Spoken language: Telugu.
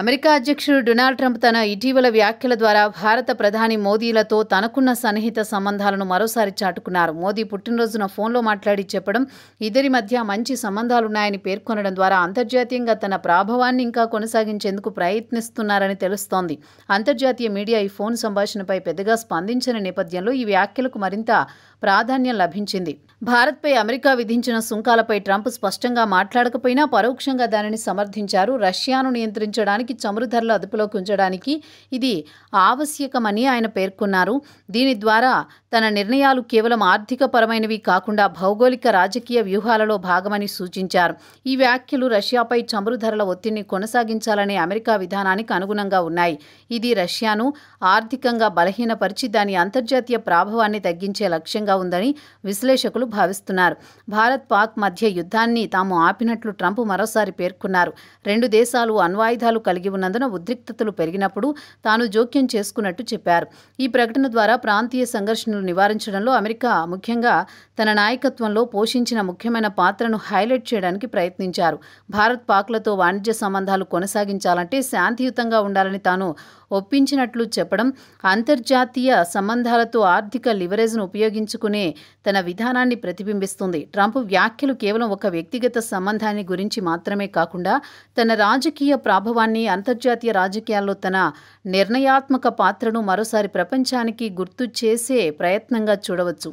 అమెరికా అధ్యక్షుడు డొనాల్డ్ ట్రంప్ తన ఇటీవల వ్యాఖ్యల ద్వారా భారత ప్రధాని మోదీలతో తనకున్న సన్నిహిత సంబంధాలను మరోసారి చాటుకున్నారు. మోదీ పుట్టినరోజున ఫోన్లో మాట్లాడి చెప్పడం, ఇద్దరి మధ్య మంచి సంబంధాలున్నాయని పేర్కొనడం ద్వారా అంతర్జాతీయంగా తన ప్రాభవాన్ని ఇంకా కొనసాగించేందుకు ప్రయత్నిస్తున్నారని తెలుస్తోంది. అంతర్జాతీయ మీడియా ఈ ఫోన్ సంభాషణపై పెద్దగా స్పందించిన నేపథ్యంలో ఈ వ్యాఖ్యలకు మరింత ప్రాధాన్యం లభించింది. భారత్పై అమెరికా విధించిన సుంకాలపై ట్రంప్ స్పష్టంగా మాట్లాడకపోయినా పరోక్షంగా దానిని సమర్థించారు. రష్యాను నియంత్రించడానికి, చమురు ధరలు అదుపులోకి ఉంచడానికి ఇది ఆవశ్యకమని ఆయన పేర్కొన్నారు. దీని ద్వారా తన నిర్ణయాలు కేవలం ఆర్థిక పరమైనవి కాకుండా భౌగోళిక రాజకీయ వ్యూహాలలో భాగమని సూచించారు. ఈ వ్యాఖ్యలు రష్యాపై చమురు ధరల ఒత్తిడిని కొనసాగించాలనే అమెరికా విధానానికి అనుగుణంగా ఉన్నాయి. ఇది రష్యాను ఆర్థికంగా బలహీనపరిచి దాని అంతర్జాతీయ ప్రాభవాన్ని తగ్గించే లక్ష్యంగా ఉందని విశ్లేషకులు భావిస్తున్నారు. భారత్ పాక్ మధ్య యుద్ధాన్ని తాము ఆపినట్లు ట్రంప్ మరోసారి పేర్కొన్నారు. రెండు దేశాలు అణ్వాయుధాలు కలిగి ఉన్నందున ఉద్రిక్తతలు పెరిగినప్పుడు తాను జోక్యం చేసుకున్నట్టు చెప్పారు. ఈ ప్రకటన ద్వారా ప్రాంతీయ సంఘర్షణలు నివారించడంలో అమెరికా ముఖ్యంగా తన నాయకత్వంలో పోషించిన ముఖ్యమైన పాత్రను హైలైట్ చేయడానికి ప్రయత్నించారు. భారత్ పాక్లతో వాణిజ్య సంబంధాలు కొనసాగించాలంటే శాంతియుతంగా ఉండాలని తాను ఒప్పించినట్లు చెప్పడం, అంతర్జాతీయ సంబంధాలతో ఆర్థిక లివరేజ్ను ఉపయోగించుకునే తన విధానాన్ని ప్రతిబింబిస్తుంది. ట్రంప్ వ్యాఖ్యలు కేవలం ఒక వ్యక్తిగత సంబంధాన్ని గురించి మాత్రమే కాకుండా తన రాజకీయ ప్రాభవాన్ని, అంతర్జాతీయ రాజకీయాల్లో తన నిర్ణయాత్మక పాత్రను మరోసారి ప్రపంచానికి గుర్తు చేసే ప్రయత్నంగా చూడవచ్చు.